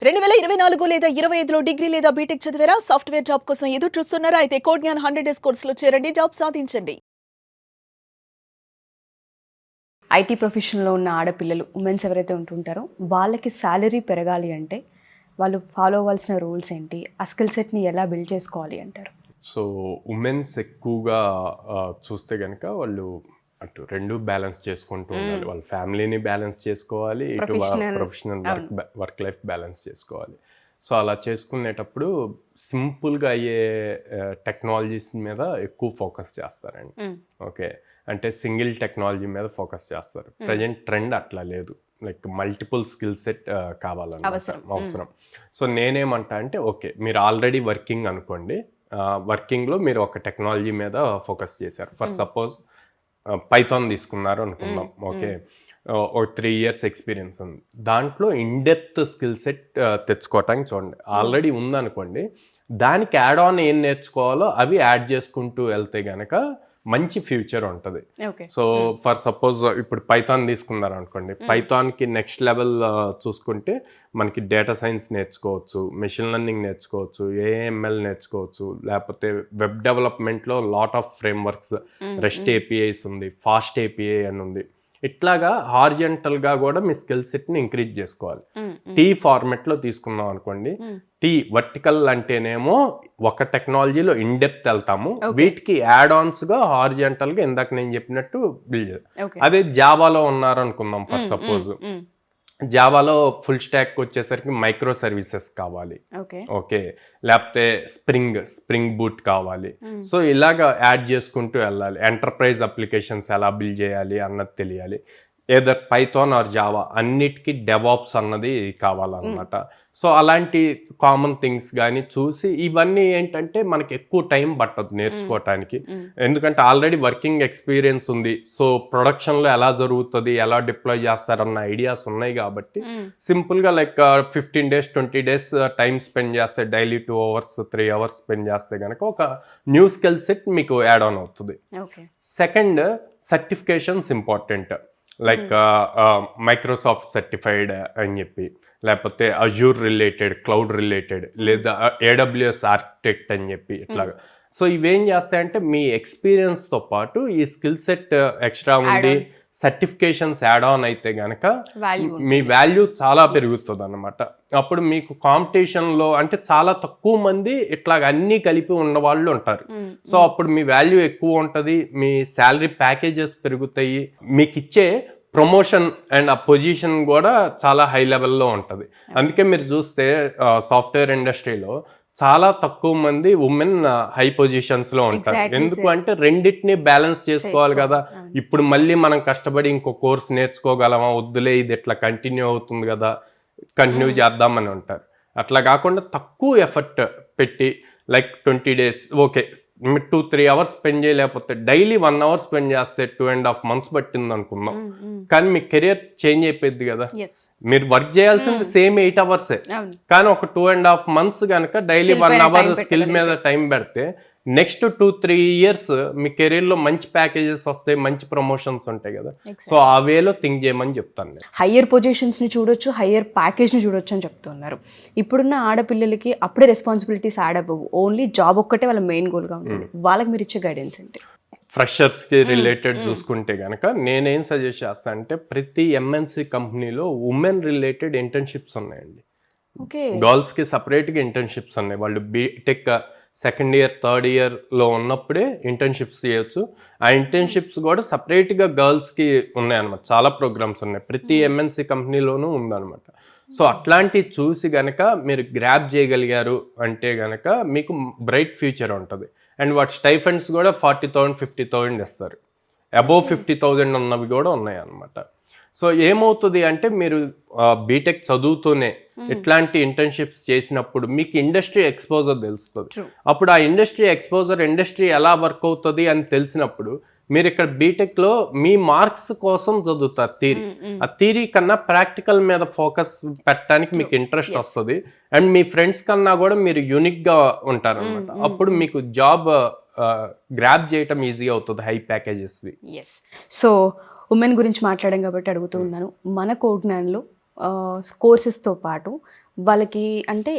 2024 లేదా 25లో డిగ్రీ లేదా బీటెక్ చదివారా? సాఫ్ట్‌వేర్ జాబ్ కోసం ఎదురు చూస్తున్నారా? అయితే కోడ్ జ్ఞాన్ 100 డేస్ కోర్సులో చేరండి, జాబ్ సాధించండి. ఐటీ ప్రొఫెషన్‌లో ఉన్న ఆడపిల్లలు ఉమెన్స్ ఎవరైతే ఉంటుంటారో వాళ్ళకి సాలరీ పెరగాలి అంటే వాళ్ళు ఫాలో అవ్వాల్సిన రూల్స్ ఏంటి? ఆ స్కిల్ సెట్‌ని ఎలా బిల్డ్ చేసుకోవాలి అంటారు? సో ఉమెన్స్ ఎక్కువగా చూస్తే కనుక వాళ్ళు అటు రెండు బ్యాలెన్స్ చేసుకుంటూ ఉండాలి. వాళ్ళ ఫ్యామిలీని బ్యాలెన్స్ చేసుకోవాలి, ఇటు ప్రొఫెషనల్ వర్క్ లైఫ్ బ్యాలెన్స్ చేసుకోవాలి. సో అలా చేసుకునేటప్పుడు సింపుల్గా అయ్యే టెక్నాలజీస్ మీద ఎక్కువ ఫోకస్ చేస్తారండి. ఓకే, అంటే సింగిల్ టెక్నాలజీ మీద ఫోకస్ చేస్తారు. ప్రజెంట్ ట్రెండ్ అట్లా లేదు, లైక్ మల్టిపుల్ స్కిల్ సెట్ కావాలన్నమాట, అవసరం. సో నేనేమంటా అంటే ఓకే, మీరు ఆల్రెడీ వర్కింగ్ అనుకోండి, వర్కింగ్లో మీరు ఒక టెక్నాలజీ మీద ఫోకస్ చేశారు. ఫర్ సపోజ్ పైథాన్ తీసుకున్నారు అనుకుందాం. ఓకే, ఒక 3 years ఎక్స్పీరియన్స్ ఉంది, దాంట్లో ఇన్డెప్త్ స్కిల్ సెట్ తెచ్చుకోవటానికి చూడండి. ఆల్రెడీ ఉందనుకోండి, దానికి యాడ్ ఆన్ ఏం నేర్చుకోవాలో అవి యాడ్ చేసుకుంటూ వెళ్తే గనక మంచి ఫ్యూచర్ ఉంటుంది. సో ఫర్ సపోజ్ ఇప్పుడు పైథాన్ తీసుకున్నారు అనుకోండి, పైథాన్కి నెక్స్ట్ లెవెల్ చూసుకుంటే మనకి డేటా సైన్స్ నేర్చుకోవచ్చు, మెషిన్ లెర్నింగ్ నేర్చుకోవచ్చు, ఏఎంఎల్ నేర్చుకోవచ్చు, లేకపోతే వెబ్ డెవలప్మెంట్లో lot of frameworks, rest APIs ఉంది, ఫాస్ట్ ఏపీఐ అని ఉంది. ఇట్లాగా హారిజెంటల్గా కూడా మీ స్కిల్ సెట్ని ఇంక్రీజ్ చేసుకోవాలి. టీ ఫార్మెట్లో తీసుకున్నాం అనుకోండి, టీ వర్టికల్ అంటేనేమో ఒక టెక్నాలజీలో ఇన్డెప్త్ వెళ్తాము, వీటికి యాడ్ ఆన్స్గా హారిజెంటల్గా ఇందాక నేను చెప్పినట్టు బిల్డ్ చేయాలి. అదే జావాలో ఉన్నారు అనుకుందాం, ఫర్ సపోజ్ జావాలో ఫుల్ స్టాక్ వచ్చేసరికి మైక్రో సర్వీసెస్ కావాలి, ఓకే, లేకపోతే స్ప్రింగ్ బూట్ కావాలి. సో ఇలాగ యాడ్ చేసుకుంటూ వెళ్ళాలి. ఎంటర్ప్రైజ్ అప్లికేషన్స్ ఎలా బిల్డ్ చేయాలి అన్నది తెలియాలి. ఏదర్ పైథాన్ ఆర్ జావా అన్నిటికీ డెవాప్స్ అన్నది కావాలన్నమాట. సో అలాంటి కామన్ థింగ్స్ కానీ చూసి, ఇవన్నీ ఏంటంటే మనకి ఎక్కువ టైం పట్టదు నేర్చుకోవటానికి, ఎందుకంటే ఆల్రెడీ వర్కింగ్ ఎక్స్పీరియన్స్ ఉంది. సో ప్రొడక్షన్లో ఎలా జరుగుతుంది, ఎలా డిప్లాయ్ చేస్తారన్న ఐడియాస్ ఉన్నాయి కాబట్టి సింపుల్గా like 15 days 20 days time spend చేస్తే, డైలీ 2 hours 3 hours స్పెండ్ చేస్తే కనుక ఒక న్యూ స్కిల్ సెట్ మీకు యాడ్ ఆన్ అవుతుంది. Second, certifications important, like Microsoft certified అని చెప్పి, లేకపోతే అజూర్ రిలేటెడ్, క్లౌడ్ రిలేటెడ్, లేదా AWS ఆర్కిటెక్ట్ అని చెప్పి ఇట్లాగా. సో ఇవేం చేస్తాయంటే మీ ఎక్స్పీరియన్స్తో పాటు ఈ స్కిల్ సెట్ ఎక్స్ట్రా ఉండి సర్టిఫికేషన్స్ యాడ్ ఆన్ అయితే గనక మీ వాల్యూ చాలా పెరుగుతుంది అన్నమాట. అప్పుడు మీకు కాంపిటీషన్లో అంటే చాలా తక్కువ మంది ఇట్లాగ అన్నీ కలిపి ఉన్న వాళ్ళు ఉంటారు. సో అప్పుడు మీ వాల్యూ ఎక్కువ ఉంటుంది, మీ శాలరీ ప్యాకేజెస్ పెరుగుతాయి, మీకు ఇచ్చే ప్రమోషన్ అండ్ ఆ పొజిషన్ కూడా చాలా హై లెవెల్లో ఉంటుంది. అందుకే మీరు చూస్తే సాఫ్ట్వేర్ ఇండస్ట్రీలో చాలా తక్కువ మంది ఉమెన్ హై పొజిషన్స్ లో ఉంటారు. ఎందుకు అంటే రెండింటిని బ్యాలెన్స్ చేసుకోవాలి కదా. ఇప్పుడు మళ్ళీ మనం కష్టపడి ఇంకో కోర్స్ నేర్చుకోగలమా, వద్దులే ఇది ఇట్లా కంటిన్యూ అవుతుంది కదా, కంటిన్యూ చేద్దామని ఉంటారు. అట్లా కాకుండా తక్కువ ఎఫర్ట్ పెట్టి like 20 days, okay 2-3 hours spend చేయలేకపోతే డైలీ 1 hour స్పెండ్ చేస్తే 2.5 months పట్టింది అనుకుందాం, కానీ మీ కెరియర్ చేంజ్ అయిపోయింది కదా. మీరు వర్క్ చేయాల్సింది సేమ్ 8 hours, కానీ ఒక 2.5 months కనుక డైలీ 1 hour స్కిల్ మీద టైం పెడితే నెక్స్ట్ 2-3 years మీ కెరీర్లో మంచి ప్యాకేజెస్ వస్తాయి, మంచి ప్రమోషన్స్ ఉంటాయి కదా. సో ఆ వేలో థింక్ చేయమని చెప్తాను నేను. హయ్యర్ పొజిషన్స్ని చూడొచ్చు, హయ్యర్ ప్యాకేజ్ని చూడొచ్చు అని చెప్తున్నారు. ఇప్పుడున్న ఆడపిల్లలకి అప్పుడే రెస్పాన్సిబిలిటీస్ యాడ్ అవ్వవు, ఓన్లీ జాబ్ ఒక్కటే వాళ్ళ మెయిన్ గోల్గా ఉంటుంది. వాళ్ళకి మీరు ఇచ్చే గైడెన్స్ ఏంటి? ఫ్రెషర్స్కి రిలేటెడ్ చూసుకుంటే కనుక నేనేం సజెస్ట్ చేస్తాను అంటే, ప్రతి ఎంఎన్సీ కంపెనీలో ఉమెన్ రిలేటెడ్ ఇంటర్న్షిప్స్ ఉన్నాయండి. గర్ల్స్కి సపరేట్గా ఇంటర్న్షిప్స్ ఉన్నాయి. వాళ్ళు బీటెక్ సెకండ్ ఇయర్ థర్డ్ ఇయర్లో ఉన్నప్పుడే ఇంటర్న్షిప్స్ చేయొచ్చు. ఆ ఇంటర్న్షిప్స్ కూడా సపరేట్గా గర్ల్స్కి ఉన్నాయన్నమాట. చాలా ప్రోగ్రామ్స్ ఉన్నాయి, ప్రతి ఎంఎన్సీ కంపెనీలోనూ ఉందన్నమాట. సో అట్లాంటివి చూసి గనక మీరు గ్రాప్ చేయగలిగారు అంటే గనక మీకు బ్రైట్ ఫ్యూచర్ ఉంటుంది. అండ్ వాటి స్టైఫండ్స్ కూడా 40,000 50,000 ఇస్తారు. అబోవ్ 50,000 ఉన్నవి కూడా ఉన్నాయి అన్నమాట. సో ఏమవుతుంది అంటే, మీరు బీటెక్ చదువుతూనే ఇట్లాంటి ఇంటర్న్షిప్స్ చేసినప్పుడు మీకు ఇండస్ట్రీ ఎక్స్పోజర్ తెలుస్తుంది. అప్పుడు ఆ ఇండస్ట్రీ ఎక్స్పోజర్, ఇండస్ట్రీ ఎలా వర్క్ అవుతుంది అని తెలిసినప్పుడు మీరు ఇక్కడ బీటెక్లో మీ మార్క్స్ కోసం చదువుతారు థియరీ. ఆ థియరీ కన్నా ప్రాక్టికల్ మీద ఫోకస్ పెట్టడానికి మీకు ఇంట్రెస్ట్ వస్తుంది. అండ్ మీ ఫ్రెండ్స్ కన్నా కూడా మీరు యూనిక్గా ఉంటారనమాట. అప్పుడు మీకు జాబ్ గ్రాప్ చేయటం ఈజీ అవుతుంది హై ప్యాకేజెస్ది. సో ఉమెన్ గురించి మాట్లాడాం కాబట్టి అడుగుతూ ఉన్నాను, మన కోడ్ జ్ఞాన్లో కోర్సెస్తో పాటు వాళ్ళకి అంటే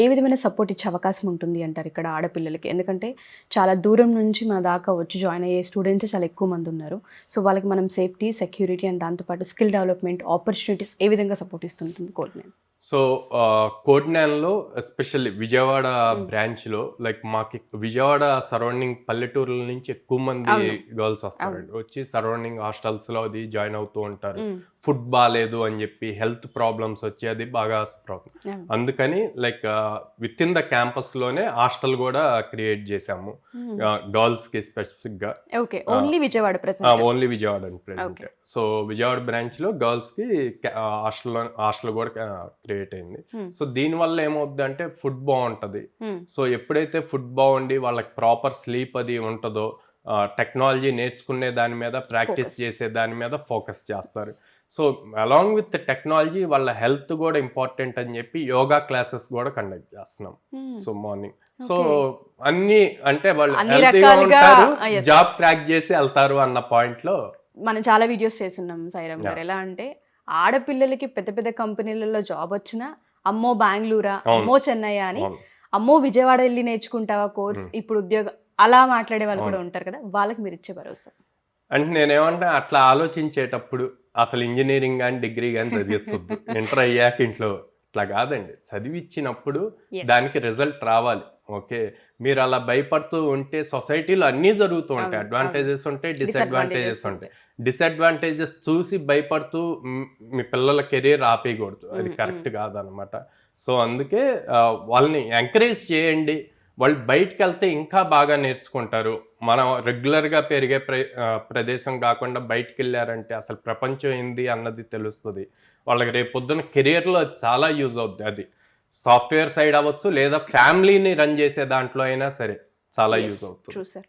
ఏ విధమైన సపోర్ట్ ఇచ్చే అవకాశం ఉంటుంది అంటారు ఇక్కడ ఆడపిల్లలకి? ఎందుకంటే చాలా దూరం నుంచి మన దాకా వచ్చి జాయిన్ అయ్యే స్టూడెంట్స్ చాలా ఎక్కువ మంది ఉన్నారు. సో వాళ్ళకి మనం సేఫ్టీ, సెక్యూరిటీ అండ్ దాంతోపాటు స్కిల్ డెవలప్మెంట్ ఆపర్చునిటీస్ ఏ విధంగా సపోర్ట్ ఇస్తుంటుంది కోడ్9? సో కోడ్9లో ఎస్పెషల్లీ విజయవాడ బ్రాంచ్లో లైక్ మాకు విజయవాడ సరౌండింగ్ పల్లెటూరుల నుంచి ఎక్కువ మంది గర్ల్స్ వస్తారండి. వచ్చి సరౌండింగ్ హాస్టల్స్లో అది జాయిన్ అవుతూ ఉంటారు. ఫుడ్ బాగాలేదు అని చెప్పి హెల్త్ ప్రాబ్లమ్స్ వచ్చి అది బాగా సఫర్ అవుతుంది. అందుకని లైక్ విత్ ఇన్ ద క్యాంపస్లోనే హాస్టల్ కూడా క్రియేట్ చేసాము గర్ల్స్కి స్పెసిఫిక్గా. ఓన్లీ విజయవాడ ఓన్లీ విజయవాడ అని ప్రెజెంట్. సో విజయవాడ బ్రాంచ్లో గర్ల్స్కి హాస్టల్ కూడా క్రియేట్ అయింది. సో దీనివల్ల ఏమవుద్ది అంటే ఫుడ్ బాగుంటుంది. సో ఎప్పుడైతే ఫుడ్ బాగుండి వాళ్ళకి ప్రాపర్ స్లీప్ అది ఉంటుందో టెక్నాలజీ నేర్చుకునే దాని మీద ప్రాక్టీస్ చేసే దాని మీద ఫోకస్ చేస్తారు. సో అలాంగ్ విత్ టెక్నాలజీ వాళ్ళ హెల్త్ కూడా ఇంపార్టెంట్ అని చెప్పి యోగా క్లాసెస్ కూడా కండక్ట్ చేస్తున్నాం. సో మార్నింగ్ సో అన్ని అంటే వాళ్ళు హెల్తీగా ఉంటారు, జాబ్ క్రాక్ చేసి వెళ్తారు అన్న పాయింట్ లో మనం చాలా వీడియోస్ చేస్తున్నాం సాయిరామ్ గారు. ఎలా అంటే ఆడపిల్లలకి పెద్ద పెద్ద కంపెనీలలో జాబ్ వచ్చినా అమ్మో బెంగళూరా, అమ్మో చెన్నై అని, అమ్మో విజయవాడ వెళ్ళి నేర్చుకుంటావా కోర్స్ ఇప్పుడు ఉద్యోగం, అలా మాట్లాడే వాళ్ళు కూడా ఉంటారు కదా, వాళ్ళకి మీరు ఇచ్చే భరోసా? అంటే నేనేమంటే అట్లా ఆలోచించేటప్పుడు అసలు ఇంజనీరింగ్ కానీ డిగ్రీ కానీ చదివించొద్దు. ఇంటర్ అయ్యాక ఇంట్లో అట్లా కాదండి, చదివిచ్చినప్పుడు దానికి రిజల్ట్ రావాలి. ఓకే, మీరు అలా భయపడుతూ ఉంటే సొసైటీలో అన్నీ జరుగుతూ ఉంటాయి. అడ్వాంటేజెస్ ఉంటాయి, డిసడ్వాంటేజెస్ ఉంటాయి. డిసడ్వాంటేజెస్ చూసి భయపడుతూ మీ పిల్లల కెరీర్ ఆపేయకూడదు, అది కరెక్ట్ కాదనమాట. సో అందుకే వాళ్ళని ఎంకరేజ్ చేయండి. వాళ్ళు బయటకు వెళ్తే ఇంకా బాగా నేర్చుకుంటారు. మనం రెగ్యులర్గా పెరిగే ప్రదేశం కాకుండా బయటకు వెళ్ళారంటే అసలు ప్రపంచం ఏంది అన్నది తెలుస్తుంది వాళ్ళకి. రేపు పొద్దున్న కెరియర్లో చాలా యూజ్ అవుతుంది. అది సాఫ్ట్వేర్ సైడ్ అవ్వచ్చు లేదా ఫ్యామిలీని రన్ చేసే దాంట్లో అయినా సరే చాలా యూజ్ అవుతుంది.